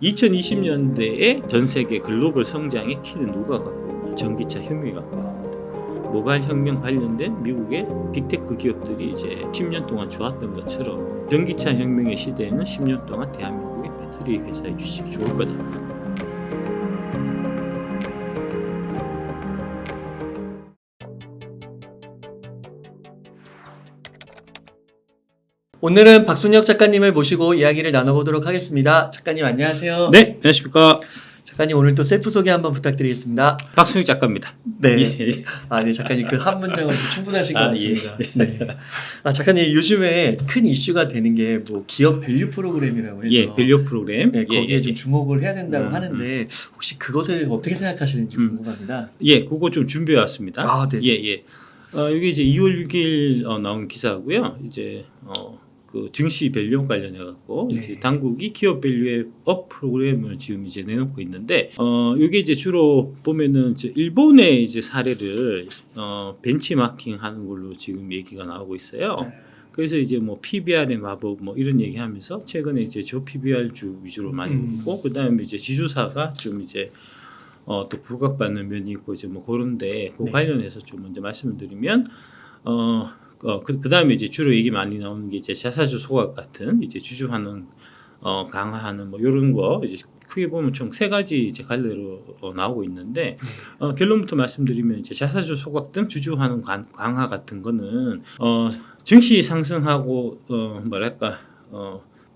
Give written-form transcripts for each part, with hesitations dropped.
2020년대에 전 세계 글로벌 성장의 키는 누가 갖고 전기차 혁명이 갖고 있습니다. 모바일 혁명 관련된 미국의 빅테크 기업들이 이제 10년 동안 좋았던 것처럼 전기차 혁명의 시대에는 10년 동안 대한민국의 배터리 회사의 주식이 좋을 거다. 오늘은 박순혁 작가님을 모시고 이야기를 나눠보도록 하겠습니다. 작가님 안녕하세요. 네, 안녕하십니까. 작가님 오늘 또 셀프 소개 한번 부탁드리겠습니다. 박순혁 작가입니다. 네. 예. 네, 작가님 그 한 문장으로 충분하신 것 같습니다. 예. 네. 작가님 요즘에 큰 이슈가 되는 게 뭐 기업 밸류 프로그램이라고 해서 예, 밸류 프로그램. 네, 거기에 좀 주목을 해야 된다고 음, 하는데 혹시 그것에 대해서 어떻게 생각하시는지 궁금합니다. 예, 그거 좀 준비해 왔습니다. 네. 예. 여기 이제 2월 6일 나온 기사고요. 이제 그 증시 밸류 관련해 갖고 네. 이제 당국이 기업 밸류의 업 프로그램을 지금 이제 내놓고 있는데 이게 이제 주로 보면은 일본의 이제 사례를 벤치마킹하는 걸로 지금 얘기가 나오고 있어요. 네. 그래서 이제 뭐 PBR의 마법 뭐 이런 얘기하면서 최근에 이제 저 PBR주 위주로 많이 보고 그다음에 이제 지주사가 좀 이제 또 부각받는 면이 있고 이제 뭐 그런데 그 네. 관련해서 좀 먼저 말씀을 드리면 그다음에 이제 주로 얘기 많이 나오는 게 이제 자사주 소각 같은 이제 주주 환원 강화하는 뭐 이런 거 이제 크게 보면 총 세 가지 이제 갈래로 나오고 있는데 결론부터 말씀드리면 이제 자사주 소각 등 주주 환원 강화 같은 거는 증시 상승하고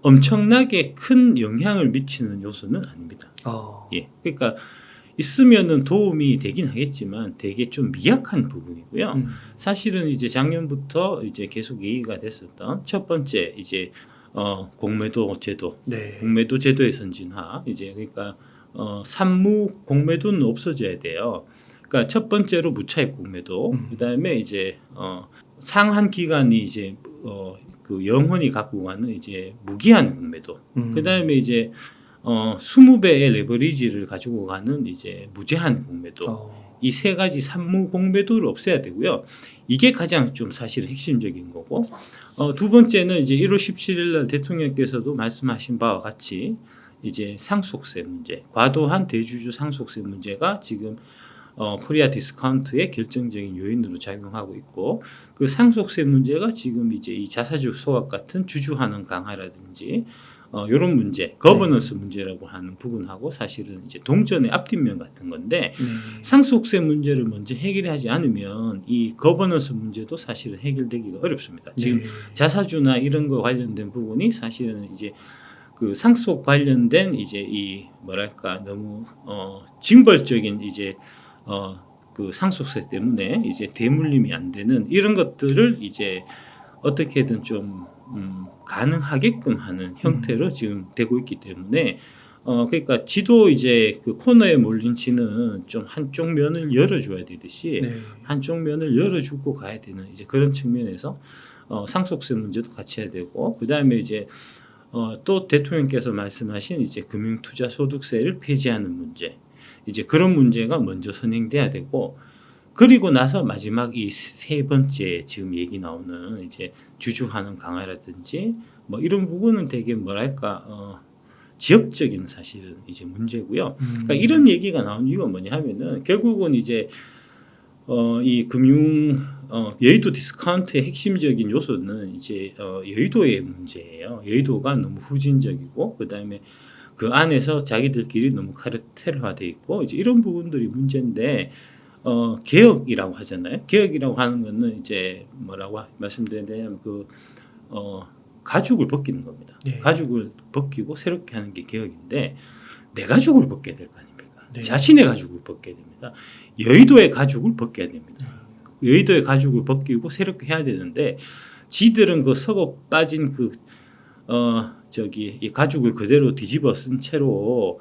엄청나게 큰 영향을 미치는 요소는 아닙니다. 예, 그러니까 있으면은 도움이 되긴 하겠지만 되게 좀 미약한 부분이고요. 사실은 이제 작년부터 이제 계속 얘기가 됐었던 첫 번째 이제 공매도 제도, 네. 공매도 제도의 선진화 이제 그러니까 산무 공매도는 없어져야 돼요. 그러니까 첫 번째로 무차입 공매도, 그다음에 이제 상한 기간이 이제 그 영원히 갖고 가는 이제 무기한 공매도, 그다음에 이제 20배의 레버리지를 가지고 가는 이제 무제한 공매도, 이 세 가지 산무 공매도를 없애야 되고요. 이게 가장 좀 사실 핵심적인 거고, 두 번째는 이제 1월 17일 날 대통령께서도 말씀하신 바와 같이 이제 상속세 문제, 과도한 대주주 상속세 문제가 지금 코리아 디스카운트의 결정적인 요인으로 작용하고 있고, 그 상속세 문제가 지금 이제 이 자사주 소각 같은 주주 환원 강화라든지 이런 문제, 거버넌스 문제라고 하는 부분하고 사실은 이제 동전의 앞뒷면 같은 건데, 상속세 문제를 먼저 해결하지 않으면 이 거버넌스 문제도 사실은 해결되기가 어렵습니다. 지금 자사주나 이런 거 관련된 부분이 사실은 이제 그 상속 관련된 이제 이 너무 징벌적인 이제 그 상속세 때문에 이제 대물림이 안 되는 이런 것들을 이제 어떻게든 좀 가능하게끔 하는 형태로 지금 되고 있기 때문에 그러니까 지도 이제 그 코너에 몰린 지는 좀 한쪽 면을 열어줘야 되듯이 한쪽 면을 열어주고 가야 되는 이제 그런 측면에서 상속세 문제도 같이 해야 되고, 그 다음에 이제 또 대통령께서 말씀하신 이제 금융투자소득세를 폐지하는 문제, 이제 그런 문제가 먼저 선행돼야 되고, 그리고 나서 마지막 이 세 번째 지금 얘기 나오는 이제 주주 환원 강화라든지 뭐 이런 부분은 되게 지역적인 사실은 이제 문제고요. 그러니까 이런 얘기가 나온 이유가 뭐냐 하면은 결국은 이제 이 여의도 디스카운트의 핵심적인 요소는 이제 여의도의 문제예요. 여의도가 너무 후진적이고, 그다음에 그 안에서 자기들끼리 너무 카르텔화돼 있고 이제 이런 부분들이 문제인데, 개혁이라고 하잖아요. 개혁이라고 하는 거는 이제 뭐라고 말씀드리냐면 가죽을 벗기는 겁니다. 가죽을 벗기고 새롭게 하는 게 개혁인데, 내 가죽을 벗겨야 될 거 아닙니까? 자신의 가죽을 벗겨야 됩니다. 여의도의 가죽을 벗겨야 됩니다. 여의도의 가죽을 벗기고 새롭게 해야 되는데, 지들은 그 썩어 빠진 이 가죽을 그대로 뒤집어 쓴 채로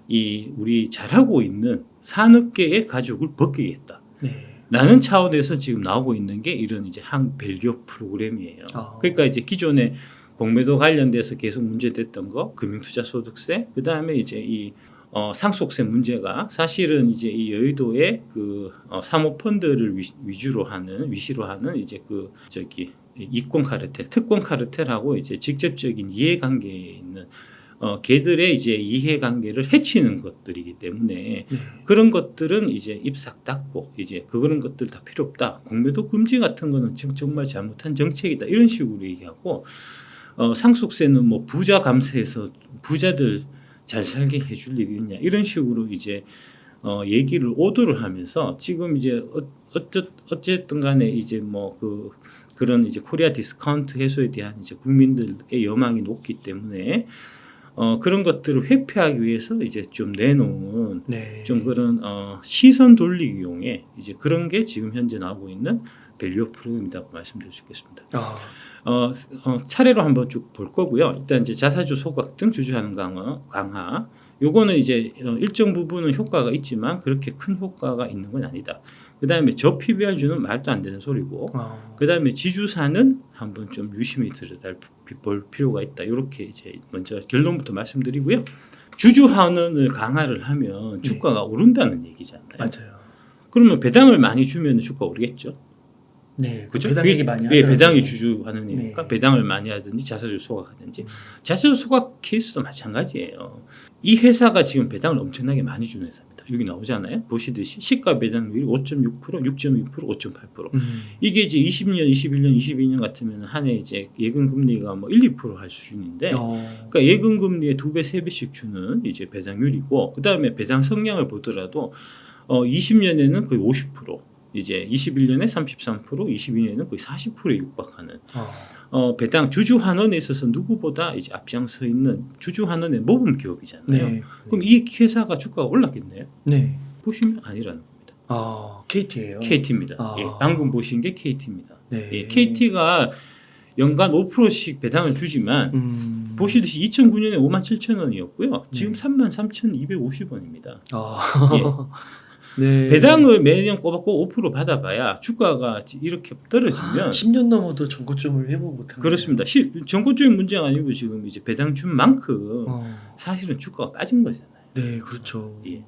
우리 잘하고 있는 산업계의 가죽을 벗기겠다. 라는 차원에서 지금 나오고 있는 게 이런 이제 밸류 프로그램이에요. 그러니까 이제 기존에 공매도 관련돼서 계속 문제됐던 거, 금융투자소득세, 그 다음에 이제 이 상속세 문제가 사실은 이제 이 여의도의 그 사모펀드를 위시로 하는 이제 이권 카르텔, 특권 카르텔하고 이제 직접적인 이해관계에 있는 걔들의 이제 이해관계를 해치는 것들이기 때문에 네. 그런 것들은 이제 입싹 닫고 이제 그런 것들 다 필요 없다. 공매도 금지 같은 거는 정말 잘못한 정책이다. 이런 식으로 얘기하고 상속세는 뭐 부자 감세해서 부자들 잘 살게 해줄 일이 있냐 이런 식으로 이제 얘기를 오도를 하면서 지금 이제 어쨌든 간에 이제 뭐 그런 이제 코리아 디스카운트 해소에 대한 이제 국민들의 여망이 높기 때문에 그런 것들을 회피하기 위해서 이제 좀 내놓은 네. 좀 그런 시선 돌리기용의 이제 그런 게 지금 현재 나오고 있는 밸류 프로그램이라고 말씀드릴 수 있겠습니다. 차례로 한번 쭉 볼 거고요. 일단 이제 자사주 소각 등 주주하는 강화. 요거는 이제 일정 부분은 효과가 있지만 그렇게 큰 효과가 있는 건 아니다. 그다음에 저PBR주는 말도 안 되는 소리고, 그다음에 지주사는 한번 좀 유심히 들여다볼 필요가 있다. 이렇게 이제 먼저 결론부터 말씀드리고요. 주주환원을 강화를 하면 주가가 오른다는 얘기잖아요. 맞아요. 그러면 배당을 많이 주면 주가 오르겠죠. 네, 그죠? 배당 얘기 많이 예, 하더라고요. 배당이 주주환원이니까 네. 배당을 많이 하든지 자사주 소각하든지. 자사주 소각 케이스도 마찬가지예요. 이 회사가 지금 배당을 엄청나게 많이 주는 회사입니다. 여기 나오잖아요. 보시듯이 시가 배당률이 5.6%, 6.2%, 5.8%. 이게 이제 20년, 21년, 22년 같으면 한 해 이제 예금 금리가 뭐 1, 2%할 수준인데, 그러니까 예금 금리의 2배, 3배씩 주는 이제 배당률이고, 그 다음에 배당 성향을 보더라도 20년에는 거의 50%, 이제 21년에 33%, 22년에는 거의 40%에 육박하는 배당 주주환원에 있어서 누구보다 이제 앞장서 있는 주주환원의 모범 기업이잖아요. 네. 그럼 이 회사가 주가가 올랐겠네요? 네. 보시면 아니라는 겁니다. KT예요. KT입니다. 예, 방금 보신 게 KT입니다. 네. 예, KT가 연간 5%씩 배당을 주지만 보시듯이 2009년에 57,000원이었고요. 지금 33,250원입니다. 예. 네. 배당을 매년 꼬박꼬박 5% 받아봐야 주가가 이렇게 떨어지면 10년 넘어도 전고점을 회복 못하는. 그렇습니다. 전고점이 문제가 아니고 지금 이제 배당 준 만큼 사실은 주가가 빠진 거잖아요. 네, 그렇죠. 예.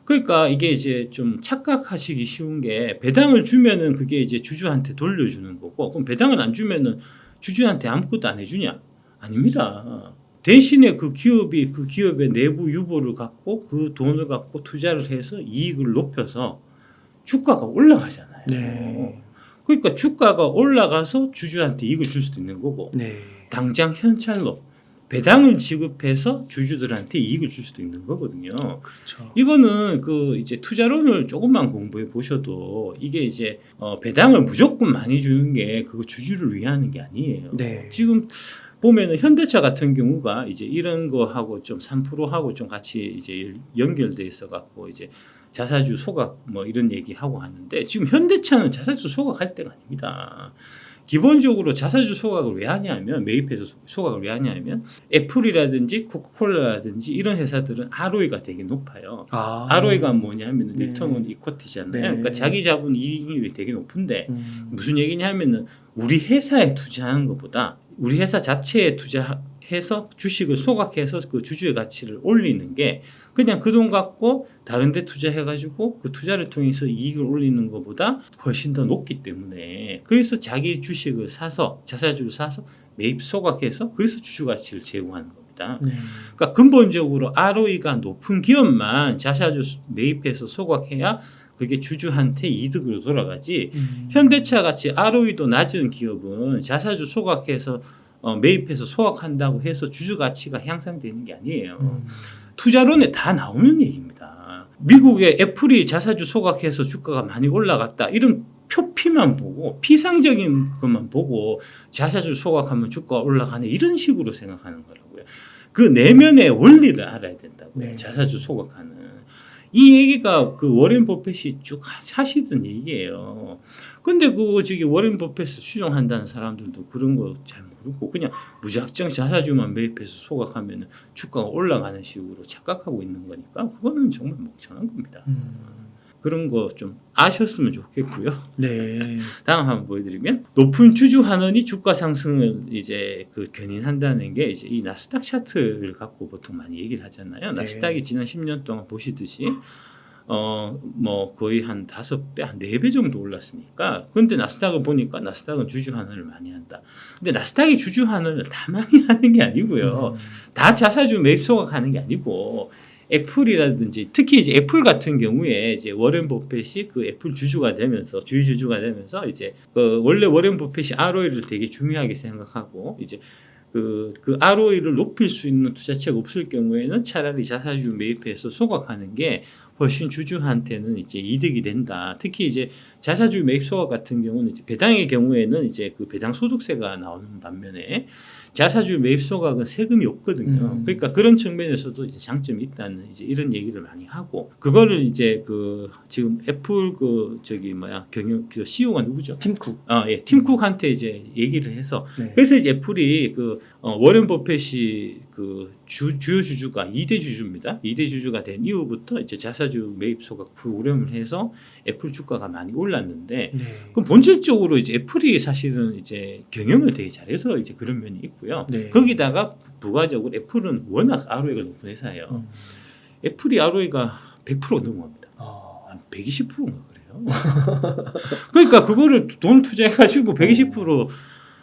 그러니까 이게 이제 좀 착각하시기 쉬운 게 배당을 주면은 그게 이제 주주한테 돌려주는 거고, 그럼 배당을 안 주면은 주주한테 아무것도 안 해주냐? 아닙니다. 대신에 그 기업의 내부 유보를 갖고 그 돈을 갖고 투자를 해서 이익을 높여서 주가가 올라가잖아요. 네. 그러니까 주가가 올라가서 주주한테 이익을 줄 수도 있는 거고, 네. 당장 현찰로 배당을 지급해서 주주들한테 이익을 줄 수도 있는 거거든요. 그렇죠. 이거는 이제 투자론을 조금만 공부해 보셔도 이게 이제 배당을 무조건 많이 주는 게 그거 주주를 위하는 게 아니에요. 네. 지금 보면은 현대차 같은 경우가 이제 이런 거하고 좀 3%하고 좀 같이 이제 연결돼 있어 갖고 이제 자사주 소각 뭐 이런 얘기하고 하는데, 지금 현대차는 자사주 소각할 때가 아닙니다. 기본적으로 자사주 소각을 왜 하냐면, 매입해서 소각을 왜 하냐면 애플이라든지 코카콜라라든지 이런 회사들은 ROE가 되게 높아요. ROE가 뭐냐면 네. 리턴 온 이퀄티잖아요. 네. 그러니까 자기 자본 이익률이 되게 높은데 무슨 얘기냐면은 우리 회사에 투자하는 것보다 우리 회사 자체에 투자해서 주식을 소각해서 그 주주의 가치를 올리는 게 그냥 그 돈 갖고 다른 데 투자해가지고 그 투자를 통해서 이익을 올리는 것보다 훨씬 더 높기 때문에, 그래서 자기 주식을 사서 자사주를 사서 매입 소각해서 그래서 주주 가치를 제공하는 겁니다. 그러니까 근본적으로 ROE가 높은 기업만 자사주 매입해서 소각해야 그게 주주한테 이득으로 돌아가지, 현대차 같이 ROE도 낮은 기업은 자사주 소각해서 매입해서 소각한다고 해서 주주 가치가 향상되는 게 아니에요. 투자론에 다 나오는 얘기입니다. 미국의 애플이 자사주 소각해서 주가가 많이 올라갔다, 이런 표피만 보고 피상적인 것만 보고 자사주 소각하면 주가가 올라가네, 이런 식으로 생각하는 거라고요. 그 내면의 원리를 알아야 된다고요. 네. 자사주 소각하는 이 얘기가 그 워렌 버핏이 쭉 하시던 얘기예요. 근데 워렌 버핏을 추종한다는 사람들도 그런 거 잘 모르고 그냥 무작정 자사주만 매입해서 소각하면 주가가 올라가는 식으로 착각하고 있는 거니까 그거는 정말 멍청한 겁니다. 그런 거 좀 아셨으면 좋겠고요. 네. 다음 한번 보여드리면, 높은 주주 환원이 주가 상승을 이제 견인한다는 게 이제 이 나스닥 차트를 갖고 보통 많이 얘기를 하잖아요. 나스닥이 지난 10년 동안 보시듯이 뭐 거의 한 5배, 한 4배 정도 올랐으니까. 근데 나스닥을 보니까 나스닥은 주주 환원을 많이 한다. 근데 나스닥이 주주 환원을 다 많이 하는 게 아니고요. 다 자사주 매입 소각하는 게 아니고 애플이라든지 특히 이제 애플 같은 경우에 이제 워렌 버핏이 그 애플 주주가 되면서 주주가 되면서 이제 그 원래 워렌 버핏이 ROE를 되게 중요하게 생각하고 이제 그 ROE를 높일 수 있는 투자처가 없을 경우에는 차라리 자사주 매입해서 소각하는 게 훨씬 주주한테는 이제 이득이 된다. 특히 이제 자사주 매입 소각 같은 경우는 이제 배당의 경우에는 이제 그 배당 소득세가 나오는 반면에 자사주 매입 소각은 세금이 없거든요. 그러니까 그런 측면에서도 이제 장점이 있다는 이제 이런 얘기를 많이 하고 그거를 이제 그 지금 애플 그 저기 뭐야 경영 그 CEO가 누구죠? 팀쿡. 예, 팀쿡한테 이제 얘기를 해서 네. 그래서 이제 애플이 그 워렌 버핏이 그 주요 주주가 2대 주주입니다. 2대 주주가 된 이후부터 이제 자사주 매입 소각 프로그램을 해서 애플 주가가 많이 올랐는데 네. 그럼 본질적으로 이제 애플이 사실은 이제 경영을 되게 잘해서 이제 그런 면이 있고요. 네. 거기다가 부가적으로 애플은 워낙 ROE가 높은 회사예요. 애플이 ROE가 100% 넘어갑니다. 한 120%인가 그래요. 그러니까 그거를 돈 투자해가지고 120%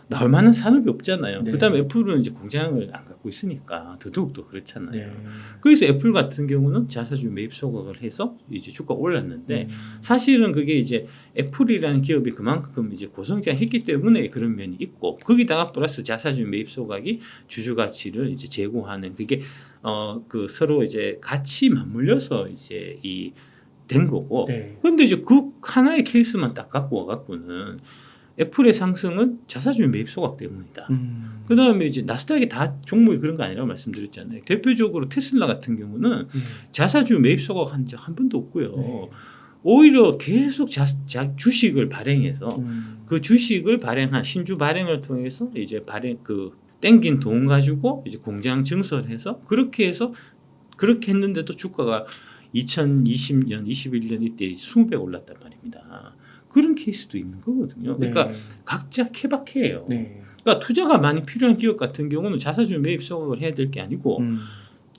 나올 만한 산업이 없잖아요. 네. 그다음에 애플은 이제 공장을 안 갖고 있으니까 더더욱더 그렇잖아요. 네. 그래서 애플 같은 경우는 자사주 매입 소각을 해서 이제 주가 올랐는데 사실은 그게 이제 애플이라는 기업이 그만큼 이제 고성장했기 때문에 그런 면이 있고 거기다가 플러스 자사주 매입 소각이 주주 가치를 이제 제고하는 그게 그 서로 이제 같이 맞물려서 이제 이 된 거고. 네. 그런데 이제 그 하나의 케이스만 딱 갖고 와갖고는 애플의 상승은 자사주 매입 소각 때문이다. 그다음에 이제 나스닥이 다 종목이 그런 거 아니라고 말씀드렸잖아요. 대표적으로 테슬라 같은 경우는 자사주 매입 소각 한 적 한 번도 없고요. 네. 오히려 계속 주식을 발행해서 그 주식을 발행한 신주 발행을 통해서 이제 발행 그 땡긴 돈 가지고 이제 공장 증설해서 그렇게 해서 그렇게 했는데도 주가가 2020년, 21년 이때 20배 올랐단 말입니다. 그런 케이스도 있는 거거든요. 그러니까 네. 각자 케바케예요. 네. 그러니까 투자가 많이 필요한 기업 같은 경우는 자사주 매입 소각을 해야 될 게 아니고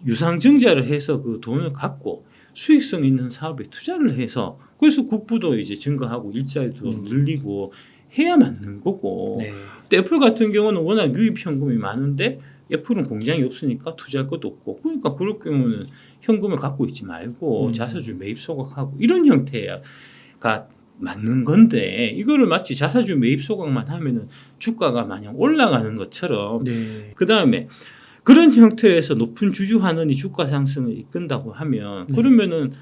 유상증자를 해서 그 돈을 갖고 수익성 있는 사업에 투자를 해서 그래서 국부도 이제 증가하고 일자리도 늘리고 해야 맞는 거고. 네. 근데 애플 같은 경우는 워낙 유입 현금이 많은데 애플은 공장이 없으니까 투자할 것도 없고 그러니까 그럴 경우는 현금을 갖고 있지 말고 자사주 매입 소각하고 이런 형태가 맞는 건데 이거를 마치 자사주 매입 소각만 하면은 주가가 마냥 올라가는 것처럼 네. 그 다음에 그런 형태에서 높은 주주 환원이 주가 상승을 이끈다고 하면 그러면은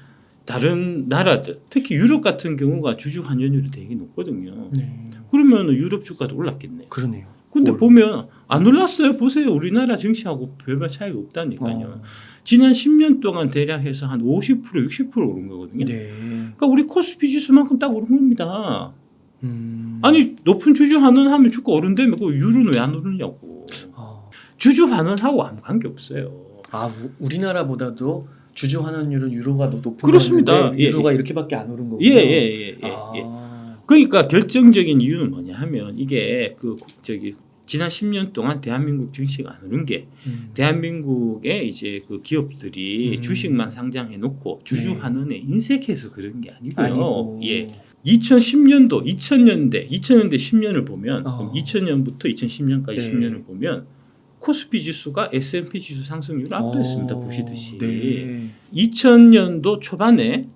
다른 나라들 특히 유럽 같은 경우가 주주 환원율이 되게 높거든요. 네. 그러면은 유럽 주가도 올랐겠네요. 그러네요. 근데 보면 안 올랐어요. 보세요. 우리나라 증시하고 별반 차이가 없다니까요. 지난 10년 동안 대략 해서 한 50% 60% 오른 거거든요. 네. 그러니까 우리 코스피 지수만큼 딱 오른 겁니다. 음. 아니 높은 주주 환원하면 주가 오른다며 그 유로는 왜 안 오르냐고. 주주 환원하고 아무 관계 없어요. 우리나라보다도 주주 환원율은 유로가 더 높은 그렇습니다. 건데 유로가 이렇게밖에 안 오른 거군요. 예. 그러니까 결정적인 이유는 뭐냐 하면 이게 그 저기 지난 10년 동안 대한민국 증시가 안 오른 게 대한민국의 이제 그 기업들이 주식만 상장해 놓고 주주 환원에 인색해서 그런 게 아니고요. 예. 2010년도 2000년대 10년을 보면 그럼 2000년부터 2010년까지 10년을 보면 코스피 지수가 S&P 지수 상승률을 압도했습니다. 보시듯이. 네. 2000년도 초반에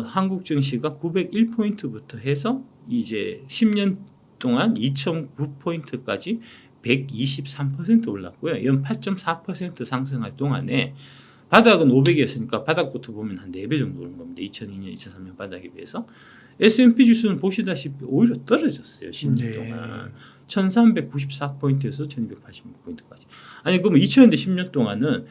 한국 증시가 901포인트부터 해서 이제 10년 동안 2,009포인트까지 123% 올랐고요. 연 8.4% 상승할 동안에 바닥은 500이었으니까 바닥부터 보면 한 4배 정도 오른 겁니다. 2002년, 2003년 바닥에 비해서. S&P 지수는 보시다시피 오히려 떨어졌어요. 10년 동안. 1394포인트에서 1286포인트까지. 아니 그러면 2000년대 10년 동안은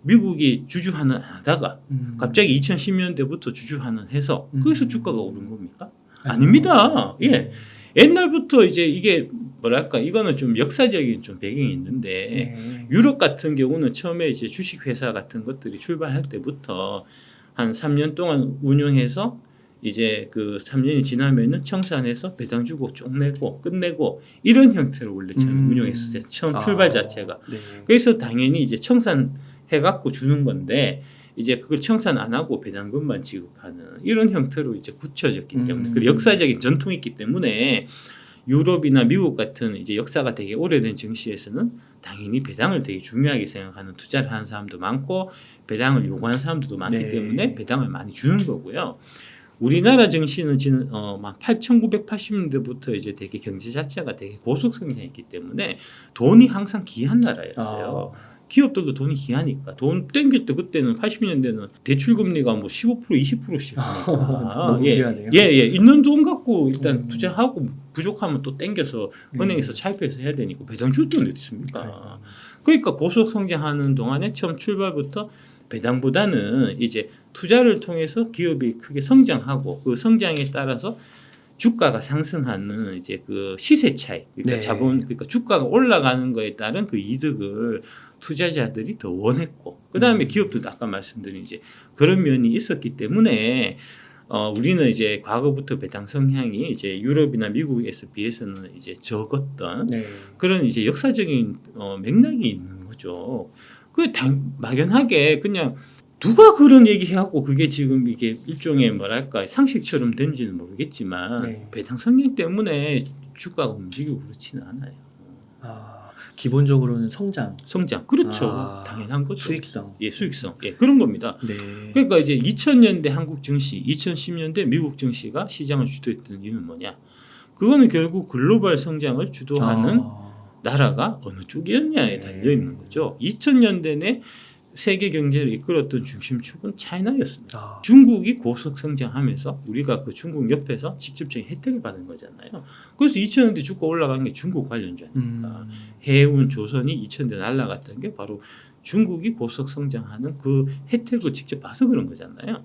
미국이 주주 환원 안 하다가 갑자기 2010년대부터 주주 환원해서 그래서 주가가 오른 겁니까? 아닙니다. 예. 옛날부터 이제 이게 뭐랄까 이거는 좀 역사적인 좀 배경이 있는데 유럽 같은 경우는 처음에 이제 주식 회사 같은 것들이 출발할 때부터 한 3년 동안 운영해서 이제 그 3년이 지나면은 청산해서 배당 주고 쪽내고 끝내고 이런 형태로 원래 처음 운영했었어요. 처음 출발 자체가. 네. 그래서 당연히 이제 청산해 갖고 주는 건데 이제 그걸 청산 안 하고 배당금만 지급하는 이런 형태로 이제 굳혀졌기 때문에 그 음. 역사적인 전통이 있기 때문에 유럽이나 미국 같은 이제 역사가 되게 오래된 증시에서는 당연히 배당을 되게 중요하게 생각하는 투자를 하는 사람도 많고 배당을 요구하는 사람들도 많기 네. 때문에 배당을 많이 주는 거고요. 우리나라 증시는 지금 1980년대부터 이제 되게 경제 자체가 되게 고속 성장했기 때문에 돈이 항상 귀한 나라였어요. 기업들도 돈이 귀하니까 돈 땡길 때 그때는 80년대는 대출 금리가 뭐 15% 20%씩 하니까 너무 귀하네요. 예, 있는 돈 갖고 일단 음. 투자하고 부족하면 또 땡겨서 은행에서 차입해서 해야 되니까 배당 줄 돈이 어디 있습니까? 그러니까 고속 성장하는 동안에 처음 출발부터 배당보다는 이제 투자를 통해서 기업이 크게 성장하고 그 성장에 따라서 주가가 상승하는 이제 그 시세 차이, 그러니까 네. 자본, 그러니까 주가가 올라가는 거에 따른 그 이득을 투자자들이 더 원했고, 그 다음에 기업들도 아까 말씀드린 이제 그런 면이 있었기 때문에 우리는 이제 과거부터 배당 성향이 이제 유럽이나 미국에서 비해서는 이제 적었던 네. 그런 이제 역사적인 맥락이 있는 거죠. 그 막연하게 그냥 누가 그런 얘기하고 그게 지금 이게 일종의 뭐랄까 상식처럼 된지는 모르겠지만 네. 배당 성향 때문에 주가가 움직이고 그렇지는 않아요. 기본적으로는 성장, 성장 그렇죠. 당연한 거죠. 수익성. 예, 수익성. 예, 그런 겁니다. 네. 그러니까 이제 2000년대 한국 증시, 2010년대 미국 증시가 시장을 주도했던 이유는 뭐냐? 그거는 결국 글로벌 성장을 주도하는 나라가 어느 쪽이었냐에 달려 있는 거죠. 2000년대 내 세계 경제를 이끌었던 중심축은 차이나였습니다. 중국이 고속 성장하면서 우리가 그 중국 옆에서 직접적인 혜택을 받은 거잖아요. 그래서 2000년대 주가 올라간 게 중국 관련주 아닙니까? 해운, 조선이 2000년대 날라갔던 게 바로 중국이 고속 성장하는 그 혜택을 직접 봐서 그런 거잖아요.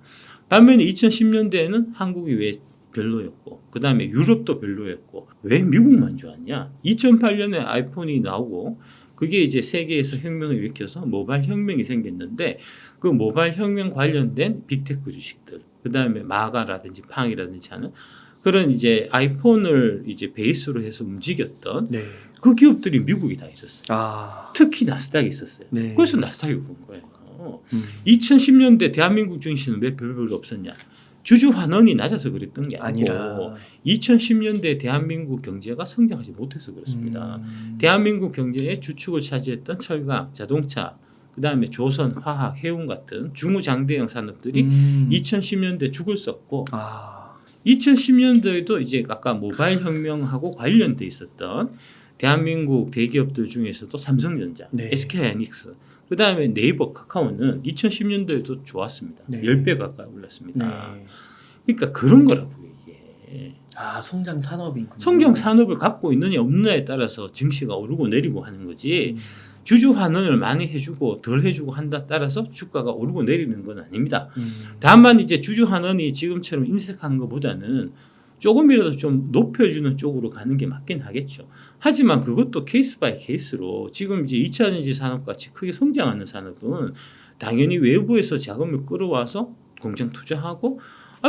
반면에 2010년대에는 한국이 왜 별로였고 그 다음에 유럽도 별로였고 왜 미국만 좋았냐? 2008년에 아이폰이 나오고 그게 이제 세계에서 혁명을 일으켜서 모바일 혁명이 생겼는데 그 모바일 혁명 관련된 빅테크 주식들, 그 다음에 마가라든지 팡이라든지 하는 그런 이제 아이폰을 이제 베이스로 해서 움직였던 네. 그 기업들이 미국이 다 있었어요. 특히 나스닥이 있었어요. 네. 그래서 나스닥이 본 거예요. 2010년대 대한민국 증시는 왜 별로 없었냐? 주주 환원이 낮아서 그랬던 게 아니고 2010년대 대한민국 경제가 성장하지 못해서 그렇습니다. 대한민국 경제의 주축을 차지했던 철강, 자동차, 그다음에 조선, 화학, 해운 같은 중후장대형 산업들이 2010년대 죽을 썼고 2010년도에도 이제 아까 모바일 혁명하고 관련돼 있었던 대한민국 대기업들 중에서도 삼성전자, 네. SK하이닉스, 그다음에 네이버, 카카오는 2010년도에도 좋았습니다. 네. 10배 가까이 올랐습니다. 네. 그러니까 그런 거라고 이게. 성장 산업이군요. 성장 산업을 갖고 있느냐 없느냐에 따라서 증시가 오르고 내리고 하는 거지. 주주 환원을 많이 해주고 덜 해주고 한다 따라서 주가가 오르고 내리는 건 아닙니다. 다만 이제 주주 환원이 지금처럼 인색한 것보다는 조금이라도 좀 높여주는 쪽으로 가는 게 맞긴 하겠죠. 하지만 그것도 케이스 바이 케이스로 지금 이제 2차전지 산업 같이 크게 성장하는 산업은 당연히 외부에서 자금을 끌어와서 공장 투자하고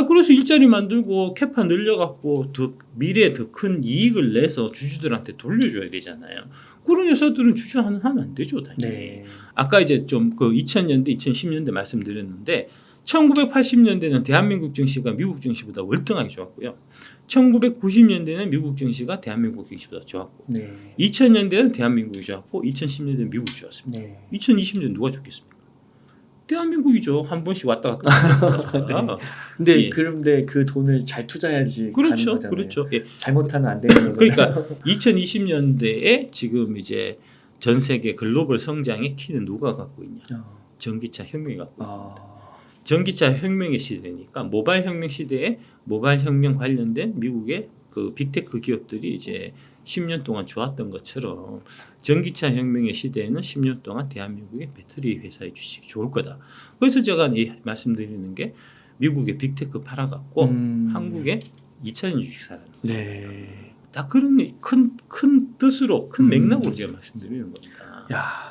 그래서 일자리 만들고 캐파 늘려갖고 더 미래에 더 큰 이익을 내서 주주들한테 돌려줘야 되잖아요. 그런 회사들은 주주하면 안 되죠, 당연히. 네. 아까 이제 좀 그 2000년대, 2010년대 말씀드렸는데 1980년대는 대한민국 증시가 미국 증시보다 월등하게 좋았고요. 1990년대는 미국 증시가 대한민국 증시보다 좋았고, 네. 2000년대는 대한민국이 좋았고, 2010년대는 미국이 좋았습니다. 네. 2020년 누가 좋겠습니까? 대한민국이죠. 한 번씩 왔다 갔다. 근데 예. 그런데 그 돈을 잘 투자해야지 그렇죠, 가는 거잖아요. 그렇죠. 예. 잘못하면 안 되는 거잖아요. 그러니까 2020년대에 지금 이제 전 세계 글로벌 성장의 키는 누가 갖고 있냐? 전기차 혁명이 갖고 있습니다. 전기차 혁명의 시대니까 모바일 혁명 시대에 모바일 혁명 관련된 미국의 그 빅테크 기업들이 이제 10년 동안 좋았던 것처럼 전기차 혁명의 시대에는 10년 동안 대한민국의 배터리 회사의 주식이 좋을 거다. 그래서 제가 말씀드리는 게 미국의 빅테크 팔아갖고 한국의 2차전 주식 사라는 거죠. 네. 다 그런 큰 뜻으로 큰 맥락으로 제가 말씀드리는 겁니다. 야,